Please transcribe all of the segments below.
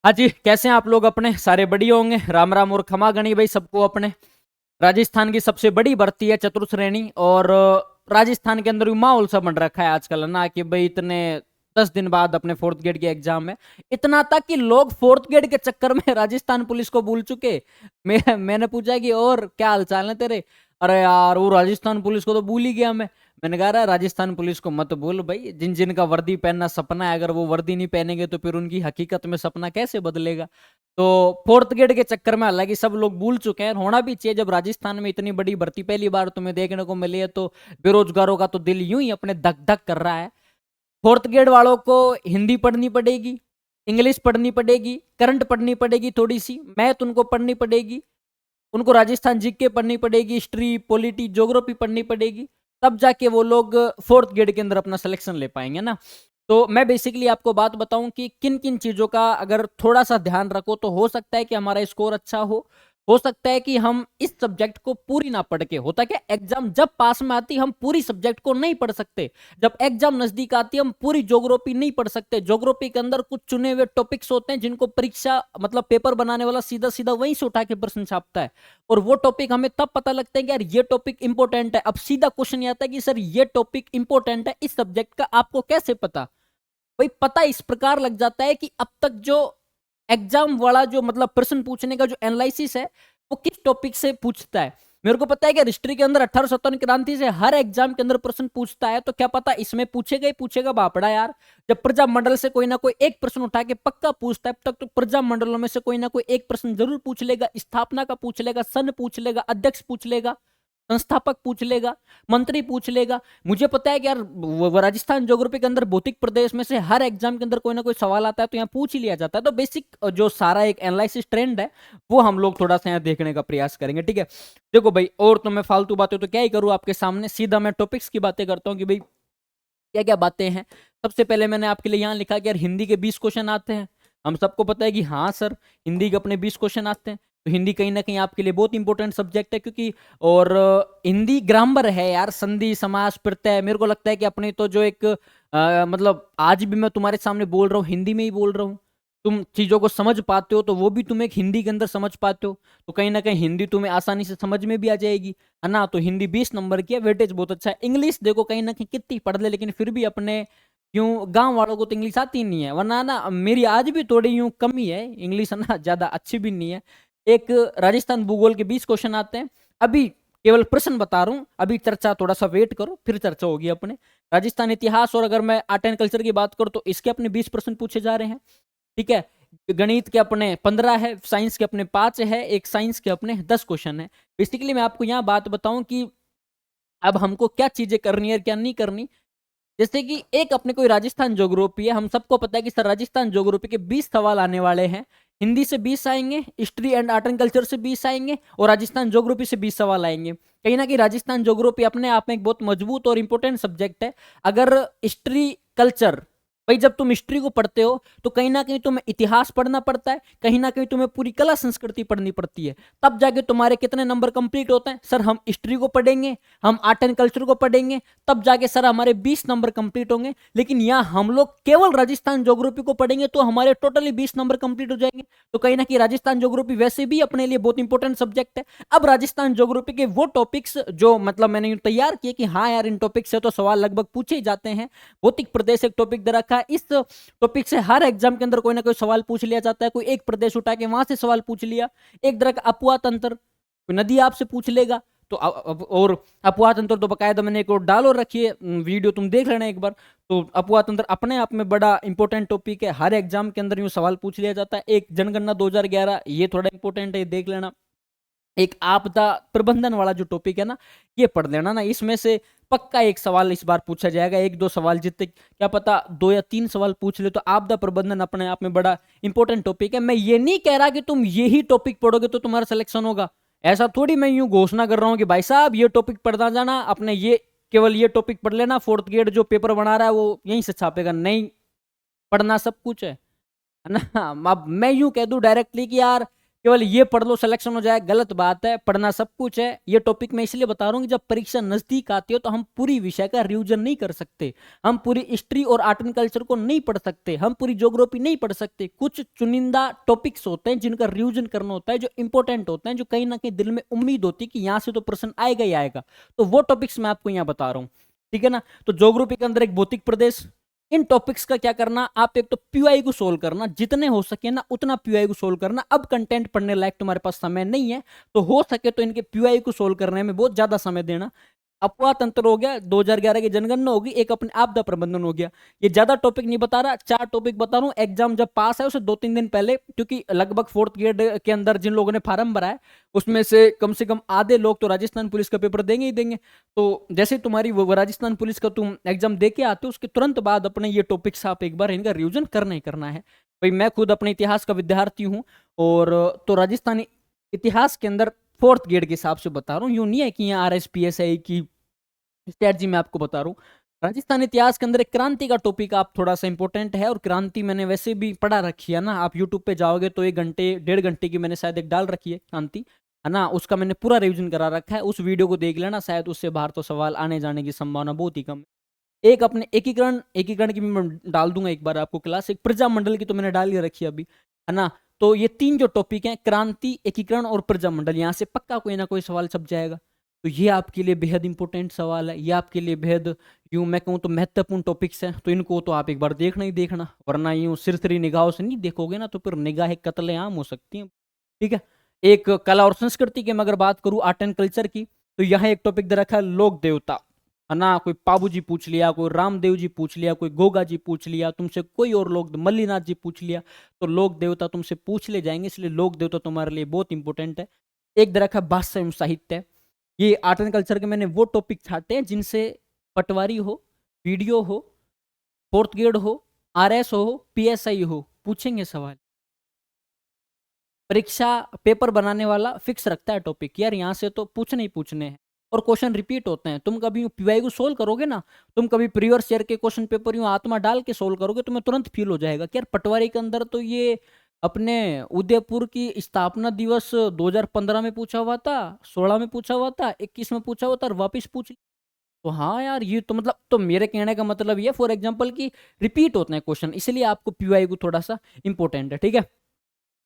हाँ जी, कैसे हैं आप लोग? अपने सारे बढ़िया होंगे। राम राम और खमा गणी भाई सबको। अपने राजस्थान की सबसे बड़ी भर्ती है चतुश्रेणी, और राजस्थान के अंदर भी माहौल सा बन रखा है आजकल ना कि भाई इतने 10 दिन बाद अपने फोर्थ ग्रेड के एग्जाम है। इतना तक कि लोग फोर्थ ग्रेड के चक्कर में राजस्थान पुलिस को भूल चुके। मैंने पूछा कि और क्या हालचाल है तेरे? अरे यार वो राजस्थान पुलिस को तो भूल ही गया मैं। मैंने कहा रहा राजस्थान पुलिस को मत भूल भाई, जिन जिन का वर्दी पहनना सपना है, अगर वो वर्दी नहीं पहनेंगे तो फिर उनकी हकीकत में सपना कैसे बदलेगा। तो फोर्थ ग्रेड के चक्कर में हालांकि सब लोग भूल चुके हैं, होना भी चाहिए। जब राजस्थान में इतनी बड़ी भर्ती पहली बार तुम्हें देखने को मिली है तो बेरोजगारों का तो दिल यूं ही अपने धक धक कर रहा है। फोर्थ ग्रेड वालों को हिंदी पढ़नी पड़ेगी, इंग्लिश पढ़नी पड़ेगी, करंट पढ़नी पड़ेगी, थोड़ी सी मैथ उनको पढ़नी पड़ेगी, उनको राजस्थान जीके पढ़नी पड़ेगी, हिस्ट्री पॉलिटी ज्योग्राफी पढ़नी पड़ेगी। तब जाके वो लोग फोर्थ ग्रेड के अंदर अपना सिलेक्शन ले पाएंगे ना। तो मैं बेसिकली आपको बात बताऊं कि किन किन चीजों का अगर थोड़ा सा ध्यान रखो तो हो सकता है कि हमारा स्कोर अच्छा हो सकता है कि हम इस सब्जेक्ट को पूरी ना पढ़ के, होता क्या एग्जाम जब पास में आती हम पूरी सब्जेक्ट को नहीं पढ़ सकते। जब एग्जाम नजदीक आती हम पूरी ज्योग्राफी नहीं पढ़ सकते। ज्योग्राफी के अंदर कुछ चुने हुए टॉपिक्स होते हैं जिनको परीक्षा मतलब पेपर बनाने वाला सीधा सीधा वहीं से उठा के प्रश्न छापता है, और वो टॉपिक हमें तब पता लगता है कि यार ये टॉपिक इंपॉर्टेंट है। अब सीधा क्वेश्चन आता है कि सर ये टॉपिक इंपॉर्टेंट है इस सब्जेक्ट का, आपको कैसे पता? भाई पता इस प्रकार लग जाता है कि अब तक जो एग्जाम वाला जो मतलब प्रश्न पूछने का जो एनालिसिस है वो किस टॉपिक से पूछता है। मेरे को पता है कि हिस्ट्री के अंदर 1857 क्रांति से हर एग्जाम के अंदर प्रश्न पूछता है, तो क्या पता इसमें पूछेगा ही पूछेगा बापड़ा यार। जब प्रजामंडल से कोई ना कोई एक प्रश्न उठा के पक्का पूछता है, अब तक तो प्रजामंडलों में से कोई ना कोई एक प्रश्न जरूर पूछ लेगा। स्थापना का पूछ लेगा, सन पूछ लेगा, अध्यक्ष पूछ लेगा, संस्थापक पूछ लेगा, मंत्री पूछ लेगा। मुझे पता है कि यार राजस्थान ज्योग्राफी के अंदर भौतिक प्रदेश में से हर एग्जाम के अंदर कोई ना कोई सवाल आता है तो यहाँ पूछ ही लिया जाता है। तो बेसिक जो सारा एक एनालिसिस ट्रेंड है वो हम लोग थोड़ा सा यहाँ देखने का प्रयास करेंगे, ठीक है। देखो भाई, और तो मैं फालतू बातें तो क्या ही करूँ आपके सामने, सीधा मैं टॉपिक्स की बातें करता हूँ कि भाई क्या क्या बातें हैं। सबसे पहले मैंने आपके लिए यहाँ लिखा कि यार हिंदी के 20 क्वेश्चन आते हैं। हम सबको पता है कि हाँ सर, हिंदी के अपने 20 क्वेश्चन आते हैं। तो हिंदी कहीं ना कहीं आपके लिए बहुत इंपॉर्टेंट सब्जेक्ट है, क्योंकि और हिंदी ग्रामर है यार, संधि समास प्रत्यय। मेरे को लगता है कि अपने तो जो एक मतलब आज भी मैं तुम्हारे सामने बोल रहा हूँ हिंदी में ही बोल रहा हूँ। तुम चीजों को समझ पाते हो तो वो भी तुम एक हिंदी के अंदर समझ पाते हो, तो कहीं ना कहीं हिंदी तुम्हें आसानी से समझ में भी आ जाएगी, है ना। तो हिंदी 20 नंबर की है, वेटेज बहुत अच्छा है। इंग्लिश देखो कहीं ना कहीं कितनी पढ़ ले, लेकिन फिर भी अपने यूं गांव वालों को तो इंग्लिश आती नहीं है, वरना ना मेरी आज भी थोड़ी यूं कमी है इंग्लिश, है ना, ज्यादा अच्छी भी नहीं है। एक राजस्थान भूगोल के 20 क्वेश्चन आते हैं। अभी केवल प्रश्न बता रहा हूँ, अभी चर्चा थोड़ा सा वेट करो फिर चर्चा होगी अपने। राजस्थान इतिहास और अगर मैं आर्ट एंड कल्चर की बात करूँ तो इसके अपने 20 प्रश्न पूछे जा रहे हैं, ठीक है। गणित के अपने 15 है, साइंस के अपने 5 है, एक साइंस के अपने 10 क्वेश्चन है। बेसिकली मैं आपको यहाँ बात बताऊं कि अब हमको क्या चीजें करनी है क्या नहीं करनी। जैसे कि एक अपने कोई राजस्थान ज्योग्राफी है, हम सबको पता है कि सर राजस्थान ज्योग्राफी के 20 सवाल आने वाले हैं। हिंदी से 20 आएंगे, history and art and culture से 20 आएंगे, और राजस्थान ज्योग्राफी से 20 सवाल आएंगे। कहीं ना कहीं राजस्थान ज्योग्राफी अपने आप में एक बहुत मजबूत और इंपॉर्टेंट सब्जेक्ट है। अगर हिस्ट्री कल्चर, भाई जब तुम हिस्ट्री को पढ़ते हो तो कहीं ना कहीं तुम्हें इतिहास पढ़ना पड़ता है, कहीं ना कहीं तुम्हें पूरी कला संस्कृति पढ़नी पड़ती है, तब जाके तुम्हारे कितने नंबर कंप्लीट होते हैं। सर हम हिस्ट्री को पढ़ेंगे, हम आर्ट एंड कल्चर को पढ़ेंगे, तब जाके सर हमारे 20 नंबर कंप्लीट होंगे। लेकिन यहाँ हम लोग केवल राजस्थान ज्योग्राफी को पढ़ेंगे तो हमारे टोटली 20 नंबर कंप्लीट हो जाएंगे। तो कहीं ना कहीं राजस्थान ज्योग्राफी वैसे भी अपने लिए बहुत इंपॉर्टेंट सब्जेक्ट है। अब राजस्थान ज्योग्राफी के वो टॉपिक्स जो मतलब मैंने यूं तैयार किए कि हाँ यार इन टॉपिक से तो सवाल लगभग पूछे ही जाते हैं। भौतिक प्रदेश एक टॉपिक दे रखा है, इस टॉपिक से हर एग्जाम के अंदर कोई ना कोई सवाल पूछ लिया जाता है। कोई एक प्रदेश उठा के वहां से सवाल पूछ लिया, एक तरह का अपुआ तंत्र, कोई नदी आपसे पूछ लेगा तो और अपुआ तंत्र तो बकायदा मैंने एक और डाल और रखी है, वीडियो तुम देख लेना एक बार। तो अपुआ तंत्र अपने आप में बड़ा इंपॉर्टेंट टॉपिक है, हर एग्जाम के अंदर यूं सवाल पूछ लिया जाता है। एक जनगणना 2011 ये थोड़ा इंपॉर्टेंट है, ये देख लेना। एक आपदा प्रबंधन वाला जो टॉपिक है ना, ये पढ़ लेना ना, इसमें से पक्का एक सवाल इस बार पूछा जाएगा। एक दो सवाल जितने क्या पता 2 या 3 सवाल पूछ ले। तो आपदा प्रबंधन अपने आप में बड़ा इंपॉर्टेंट टॉपिक है। मैं ये नहीं कह रहा कि तुम यही टॉपिक पढ़ोगे तो तुम्हारा सिलेक्शन होगा, ऐसा थोड़ी मैं यूं घोषणा कर रहा हूँ कि भाई साहब ये टॉपिक पढ़ना जाना अपने, ये केवल ये टॉपिक पढ़ लेना, फोर्थ ग्रेड जो पेपर बना रहा है वो यहीं से छापेगा। नहीं, पढ़ना सब कुछ है ना। अब मैं यूं कह दूं डायरेक्टली कि यार केवल ये पढ़ लो सिलेक्शन हो जाए, गलत बात है। पढ़ना सब कुछ है। ये टॉपिक मैं इसलिए बता रहा हूँ कि जब परीक्षा नजदीक आती है तो हम पूरी विषय का रिवीजन नहीं कर सकते, हम पूरी हिस्ट्री और आर्ट एंड कल्चर को नहीं पढ़ सकते, हम पूरी ज्योग्राफी नहीं पढ़ सकते। कुछ चुनिंदा टॉपिक्स होते हैं जिनका रिवीजन करना होता है, जो इंपॉर्टेंट होते हैं, जो कहीं ना कहीं दिल में उम्मीद होती है कि यहाँ से तो प्रश्न आएगा ही आएगा। तो वो टॉपिक्स मैं आपको यहाँ बता रहा हूँ, ठीक है ना। तो ज्योग्राफी के अंदर एक भौतिक प्रदेश, इन टॉपिक्स का क्या करना, आप एक तो पीवाई को सोल्व करना, जितने हो सके ना उतना पीवाई को सोल्व करना। अब कंटेंट पढ़ने लायक तुम्हारे पास समय नहीं है तो हो सके तो इनके पीवाई को सोल्व करने में बहुत ज्यादा समय देना। अपवाह तंत्र हो गया, 2011 की जनगणना होगी, एक अपने आपदा प्रबंधन हो गया। ये ज्यादा टॉपिक नहीं बता रहा, 4 टॉपिक बता रहा हूँ। एग्जाम जब पास है उसे 2-3 दिन पहले, क्योंकि लगभग 4th ग्रेड के अंदर जिन लोगों ने फार्म भरा है उसमें से कम आधे लोग तो राजस्थान पुलिस का पेपर देंगे ही देंगे। तो जैसे तुम्हारी वो राजस्थान पुलिस का तुम एग्जाम दे के आते हो उसके तुरंत बाद अपने ये टॉपिक्स आप एक बार इनका रिविजन करना ही करना है। भाई मैं खुद अपने इतिहास का विद्यार्थी हूँ, और तो राजस्थानी इतिहास के अंदर 4th ग्रेड के हिसाब से बता रहा हूँ, यूं नहीं है कि यहाँ RSPS है कि स्ट्रेटजी मैं आपको बता रहा हूँ। राजस्थान इतिहास के अंदर एक क्रांति का टॉपिक आप थोड़ा सा इंपॉर्टेंट है, और क्रांति मैंने वैसे भी पढ़ा रखी है ना। आप यूट्यूब पे जाओगे तो 1 घंटे 1.5 घंटे की मैंने शायद एक डाल रखी है क्रांति, है ना, उसका मैंने पूरा रिवीजन करा रखा है। उस वीडियो को देख लेना, शायद उससे बाहर तो सवाल आने जाने की संभावना बहुत ही कम है। एक अपने एकीकरण एकीकरण की भी मैं डाल दूंगा एक बार आपको क्लास। एक प्रजामंडल की तो मैंने डाल ही रखी है अभी, है ना। तो ये 3 जो टॉपिक हैं, क्रांति, एकीकरण और प्रजामंडल, यहाँ से पक्का कोई ना कोई सवाल छप जाएगा। तो ये आपके लिए बेहद इंपॉर्टेंट सवाल है, ये आपके लिए बेहद, यूं मैं कहूँ तो महत्वपूर्ण टॉपिक्स हैं। तो इनको तो आप एक बार देखना ही देखना, वरना यूं सिरसरी निगाहों से नहीं देखोगे ना तो फिर निगाहें कत्ले आम हो सकती हैं, ठीक है। एक कला और संस्कृति की मैं अगर बात करूँ, आर्ट एंड कल्चर की, तो यहाँ एक टॉपिक दे रखा है लोक देवता, है ना। कोई पाबू जी पूछ लिया, कोई रामदेव जी पूछ लिया, कोई गोगा जी पूछ लिया, तुमसे कोई और लोग मल्लीनाथ जी पूछ लिया, तो लोक देवता तुमसे पूछ ले जाएंगे, इसलिए लोक देवता तुम्हारे लिए बहुत इंपॉर्टेंट है। एक दे रखा है भाषा एवं साहित्य। ये आर्ट एंड कल्चर के मैंने वो टॉपिक छाटे हैं जिनसे पटवारी हो, वीडियो हो, 4th ग्रेड हो, RS हो, PSI हो, पूछेंगे सवाल। परीक्षा पेपर बनाने वाला फिक्स रखता है टॉपिक, यार यहाँ से तो पूछने ही पूछने हैं, और क्वेश्चन रिपीट होते हैं। तुम कभी पीवाई को सोल्व करोगे ना, तुम कभी प्रीवियस ईयर के क्वेश्चन पेपर यूं आत्मा डाल के सोल्व करोगे, तुम्हें तुरंत फील हो जाएगा कि यार पटवारी के अंदर तो ये अपने उदयपुर की स्थापना दिवस 2015 में पूछा हुआ था, 16 में पूछा हुआ था, 21 में पूछा हुआ था, और वापिस पूछ लिया। तो हाँ यार, ये तो मतलब, तो मेरे कहने का मतलब ये फॉर एग्जाम्पल की रिपीट होते हैं क्वेश्चन, इसलिए आपको पीवाई को थोड़ा सा इंपॉर्टेंट है, ठीक है।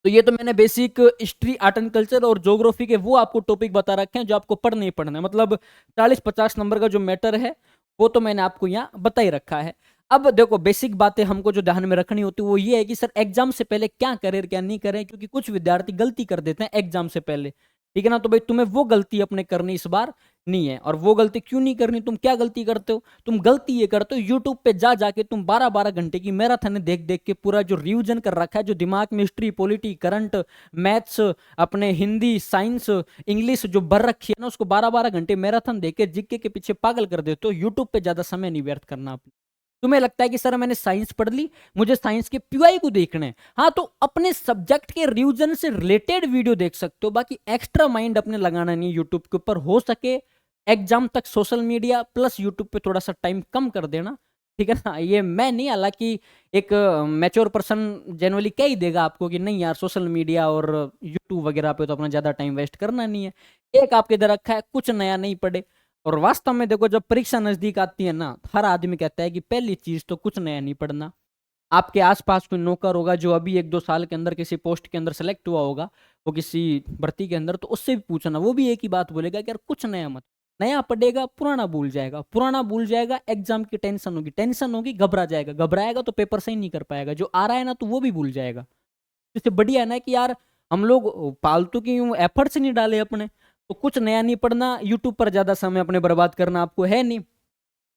तो ये तो मैंने basic history, art and culture और ज्योग्राफी के वो आपको टॉपिक बता रखे हैं जो आपको पढ़ने ही पढ़ना है, मतलब 40-50 नंबर का जो मैटर है वो तो मैंने आपको यहाँ बता ही रखा है। अब देखो, बेसिक बातें हमको जो ध्यान में रखनी होती है वो ये है कि सर एग्जाम से पहले क्या करें क्या नहीं करें, क्योंकि कुछ विद्यार्थी गलती कर देते हैं एग्जाम से पहले, ठीक है ना। तो भाई तुम्हें वो गलती अपने करनी इस बार नहीं है। और वो गलती क्यों नहीं करनी, तुम क्या गलती करते हो, तुम गलती ये करते हो यूट्यूब पे जा जाके तुम 12-12 घंटे की मैराथन देख देख के पूरा जो रिवीजन कर रखा है, जो दिमाग में हिस्ट्री, पॉलिटी, करंट, मैथ्स, अपने हिंदी, साइंस, इंग्लिश जो भर रखी है ना, उसको 12-12 घंटे मैराथन देख के जीके के पीछे पागल कर देते हो। यूट्यूब पे ज्यादा समय नहीं व्यर्थ करना अपने। तुम्हें लगता है कि सर मैंने साइंस पढ़ ली, मुझे साइंस के पीवाई को देखना है, हाँ तो अपने सब्जेक्ट के रिवीजन से रिलेटेड वीडियो देख सकते हो, बाकी एक्स्ट्रा माइंड अपने लगाना नहीं यूट्यूब के ऊपर। हो सके एग्जाम तक सोशल मीडिया प्लस यूट्यूब पे थोड़ा सा टाइम कम कर देना, ठीक है ना। ये मैं नहीं, हालांकि एक मैच्योर पर्सन जनरली कह ही देगा आपको कि नहीं यार सोशल मीडिया और यूट्यूब वगैरह पे तो अपना ज्यादा टाइम वेस्ट करना नहीं है। एक आपके इधर रखा है कुछ नया नहीं पढ़े। और वास्तव में देखो, जब परीक्षा नजदीक आती है ना, हर आदमी कहता है कि पहली चीज तो कुछ नया नहीं पढ़ना। आपके आसपास कोई नौकर होगा जो अभी 1-2 साल के अंदर किसी पोस्ट के अंदर सेलेक्ट हुआ होगा, वो किसी भर्ती के अंदर, तो उससे भी पूछना, वो भी एक ही बात बोलेगा कि यार कुछ नया मत। नया पढ़ेगा पुराना भूल जाएगा, पुराना भूल जाएगा, एग्जाम की टेंशन होगी, टेंशन होगी घबरा जाएगा, घबराएगा तो पेपर सही नहीं कर पाएगा, जो आ रहा है ना तो वो भी भूल जाएगा। इससे बढ़िया है ना कि यार हम लोग फालतू की एफर्ट्स नहीं डाले अपने। तो कुछ नया नहीं पढ़ना, यूट्यूब पर ज्यादा समय अपने बर्बाद करना आपको है नहीं।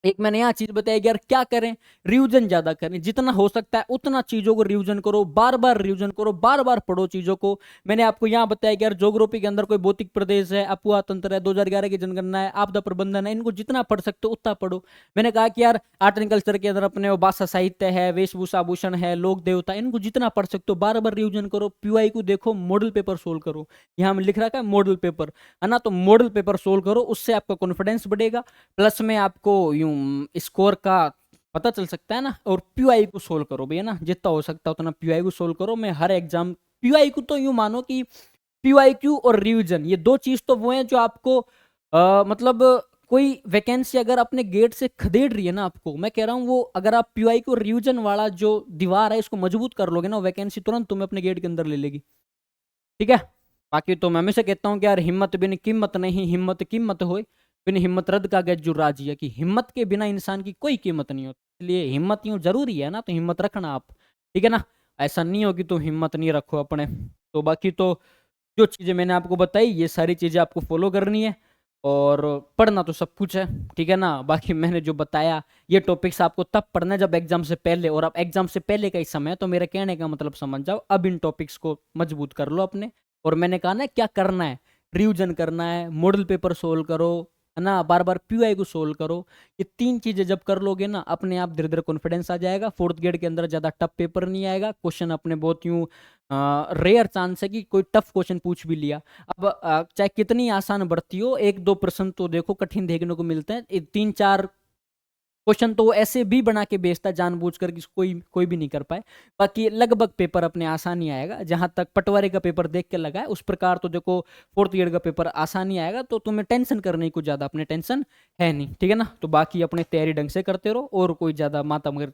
एक मैंने यहाँ चीज बताई कि यार क्या करें, रिवीजन ज्यादा करें, जितना हो सकता है उतना चीजों को रिवीजन करो, बार बार रिवीजन करो, बार बार पढ़ो चीजों को। मैंने आपको यहाँ बताया कि यार ज्योग्राफी के अंदर कोई भौतिक प्रदेश है, अपवा तंत्र है, 2011 की जनगणना है, आपदा प्रबंधन है, इनको जितना पढ़ सकते हो उतना पढ़ो। मैंने कहा कि यार आर्ट एंड कल्चर के अंदर अपने भाषा साहित्य है, वेशभूषा आभूषण है, लोक देवता, इनको जितना पढ़ सकते हो बार बार रिवीजन करो। पीवाई को देखो, मॉडल पेपर सोल्व करो, यहाँ में लिख रखा है मॉडल पेपर, है ना। तो मॉडल पेपर सोल्व करो, उससे आपका कॉन्फिडेंस बढ़ेगा, प्लस में आपको यूं स्कोर का पता चल सकता है ना। और पीवाई को सोल्व करो भैया ना, जितना हो सकता है उतना पीवाई को सोल्व करो। मैं हर एग्जाम पीवाईक्यू तो यूं मानो कि पीवाईक्यू और रिवीजन ये दो चीज तो वो हैं जो आपको मतलब कोई वैकेंसी अगर अपने गेट से खदेड़ रही है ना, आपको मैं कह रहा हूँ, वो अगर आप पीवाईक्यू और रिवीजन वाला जो दीवार है इसको मजबूत कर लोगे ना, वैकेंसी तुरंत तुम्हें अपने गेट के अंदर ले लेगी। ठीक है। बाकी तो मैं हमेशा कहता हूँ कि यार हिम्मत बिन कीमत नहीं, हिम्मत कीमत होए बिन हिम्मत रद्द का गज जो राजी है, कि हिम्मत के बिना इंसान की कोई कीमत नहीं होती। इसलिए हिम्मत यूं जरूरी है ना, तो हिम्मत रखना आप। ठीक है ना। ऐसा नहीं हो कि तुम हिम्मत नहीं रखो अपने। तो बाकी तो जो चीजें मैंने आपको बताई ये सारी चीजें आपको फॉलो करनी है, और पढ़ना तो सब कुछ है। ठीक है ना। बाकी मैंने जो बताया ये टॉपिक्स आपको तब पढ़ना है जब एग्जाम से पहले, और अब एग्जाम से पहले का ही समय है, तो मेरे कहने का मतलब समझ जाओ, अब इन टॉपिक्स को मजबूत कर लो अपने। और मैंने कहा ना क्या करना है, रिवीजन करना है, मॉडल पेपर सोल्व करो, है ना, बार बार पीवाई को सोल्व करो। ये तीन चीजें जब कर लोगे ना, अपने आप धीरे धीरे कॉन्फिडेंस आ जाएगा, फोर्थ ग्रेड के अंदर ज्यादा टफ पेपर नहीं आएगा, क्वेश्चन अपने बहुत यूं रेयर चांस है कि कोई टफ क्वेश्चन पूछ भी लिया। अब चाहे कितनी आसान भर्ती हो, एक दो प्रश्न तो देखो कठिन देखने को मिलते हैं, तीन चार क्वेश्चन तो वो ऐसे भी बना के बेचता है जानबूझकर कि कोई कोई भी नहीं कर पाए। बाकी लगभग पेपर अपने आसान ही आएगा, जहां तक पटवारी का पेपर देख के लगा है उस प्रकार तो देखो फोर्थ ईयर का पेपर आसान ही आएगा, तो तुम्हें टेंशन करने की कुछ ज्यादा अपने टेंशन है नहीं। ठीक है ना। तो बाकी अपने तैयारी ढंग से करते रहो, और कोई ज्यादा माता मगर